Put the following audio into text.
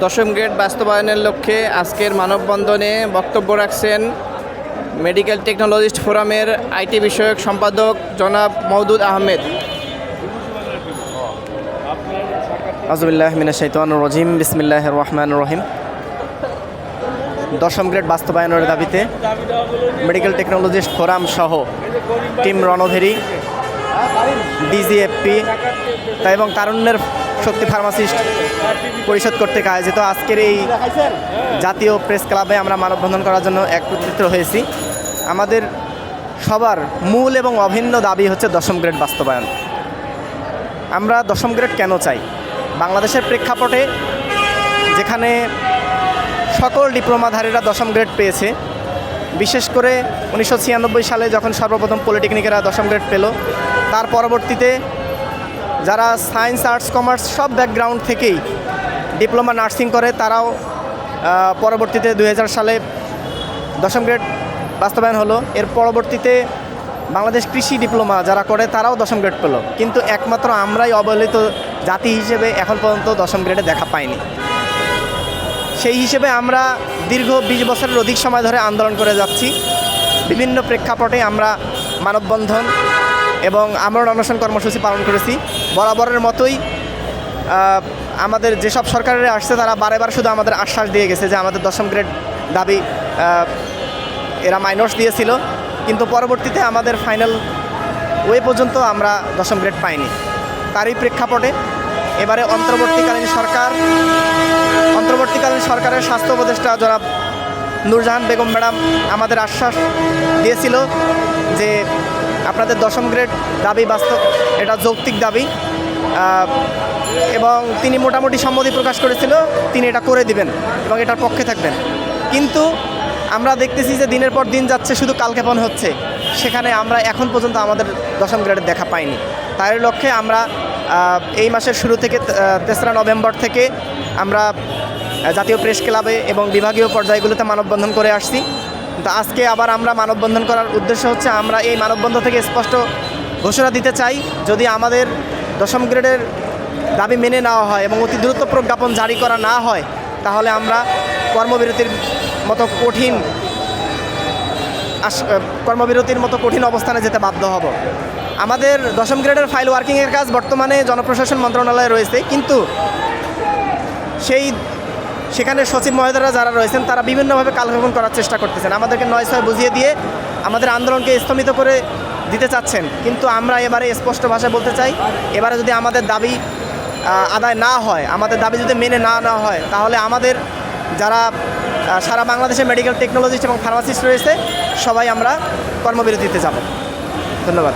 দশম গ্রেড বাস্তবায়নের লক্ষ্যে আজকের মানববন্ধনে বক্তব্য রাখছেন মেডিকেল টেকনোলজিস্ট ফোরামের আইটি বিষয়ক সম্পাদক জনাব মওদুদ আহমেদ। আউযুবিল্লাহি মিনাশ শাইতানির রাজিম, বিসমিল্লাহির রহমানির রহিম। দশম গ্রেড বাস্তবায়নের দাবিতে মেডিকেল টেকনোলজিস্ট ফোরাম সহ টিম রণভেরি, ডিজিএফপি এবং তারুণ্যের শক্তি ফার্মাসিস্ট পরিষদ কর্তৃক আয়োজিত আজকের এই জাতীয় প্রেস ক্লাবে আমরা মানববন্ধন করার জন্য একত্রিত হয়েছি। আমাদের সবার মূল এবং অভিন্ন দাবি হচ্ছে দশম গ্রেড বাস্তবায়ন। আমরা দশম গ্রেড কেন চাই? বাংলাদেশের প্রেক্ষাপটে যেখানে সকল ডিপ্লোমাধারীরা দশম গ্রেড পেয়েছে, বিশেষ করে 1996 সালে যখন সর্বপ্রথম পলিটেকনিকেরা দশম গ্রেড পেল, তার পরবর্তীতে যারা সায়েন্স, আর্টস, কমার্স সব ব্যাকগ্রাউন্ড থেকেই ডিপ্লোমা নার্সিং করে তারাও পরবর্তীতে 2000 সালে দশম গ্রেড বাস্তবায়ন হলো। এর পরবর্তীতে বাংলাদেশ কৃষি ডিপ্লোমা যারা করে তারাও দশম গ্রেড পেল, কিন্তু একমাত্র আমরাই অবহেলিত জাতি হিসেবে এখন পর্যন্ত দশম গ্রেডে দেখা পাইনি। সেই হিসেবে আমরা দীর্ঘ 20 বছরের অধিক সময় ধরে আন্দোলন করে যাচ্ছি। বিভিন্ন প্রেক্ষাপটে আমরা মানববন্ধন এবং আমরণ অনশন কর্মসূচি পালন করেছি। বরাবরের মতোই আমাদের যেসব সরকারের আসছে তারা বারেবার শুধু আমাদের আশ্বাস দিয়ে গেছে যে আমাদের দশম গ্রেড দাবি এরা মাইনস দিয়েছিল, কিন্তু পরবর্তীতে আমাদের ফাইনাল ওয়ে পর্যন্ত আমরা দশম গ্রেড পাইনি। তারই প্রেক্ষাপটে এবারে অন্তর্বর্তীকালীন সরকারের স্বাস্থ্য উপদেষ্টা জনাব নূরজাহান বেগম ম্যাডাম আমাদের আশ্বাস দিয়েছিল যে আপনাদের দশম গ্রেড দাবি বাস্তব, এটা যৌক্তিক দাবি, এবং তিনি মোটামুটি সম্মতি প্রকাশ করেছিল তিনি এটা করে দিবেন এবং এটার পক্ষে থাকবেন। কিন্তু আমরা দেখতেছি যে দিনের পর দিন যাচ্ছে, শুধু কালক্ষেপণ হচ্ছে, সেখানে আমরা এখন পর্যন্ত আমাদের দশম গ্রেডের দেখা পাইনি। তার লক্ষ্যে আমরা এই মাসের শুরু থেকে 3রা নভেম্বর থেকে আমরা জাতীয় প্রেস ক্লাবে এবং বিভাগীয় পর্যায়গুলোতে মানববন্ধন করে আসছি। তো আজকে আবার আমরা মানববন্ধন করার উদ্দেশ্য হচ্ছে আমরা এই মানববন্ধন থেকে স্পষ্ট ঘোষণা দিতে চাই, যদি আমাদের দশম গ্রেডের দাবি মেনে নেওয়া হয় এবং অতি দ্রুত প্রজ্ঞাপন জারি করা না হয়, তাহলে আমরা কর্মবিরতির মতো কঠিন অবস্থানে যেতে বাধ্য হব। আমাদের দশম গ্রেডের ফাইল ওয়ার্কিংয়ের কাজ বর্তমানে জনপ্রশাসন মন্ত্রণালয়ে রয়েছে, কিন্তু সেখানে সচিব মহোদয়রা যারা রয়েছেন তারা বিভিন্নভাবে কালক্ষেপণ করার চেষ্টা করতেছেন, আমাদেরকে 9-6 বুঝিয়ে দিয়ে আমাদের আন্দোলনকে স্থগিত করে দিতে চাচ্ছেন। কিন্তু আমরা এবারে স্পষ্ট ভাষায় বলতে চাই, এবারে যদি আমাদের দাবি আদায় না হয়, আমাদের দাবি যদি মেনে না নেওয়া হয়, তাহলে আমাদের যারা সারা বাংলাদেশে মেডিকেল টেকনোলজিস্ট এবং ফার্মাসিস্ট রয়েছে সবাই আমরা কর্মবিরতিতে যাব। ধন্যবাদ।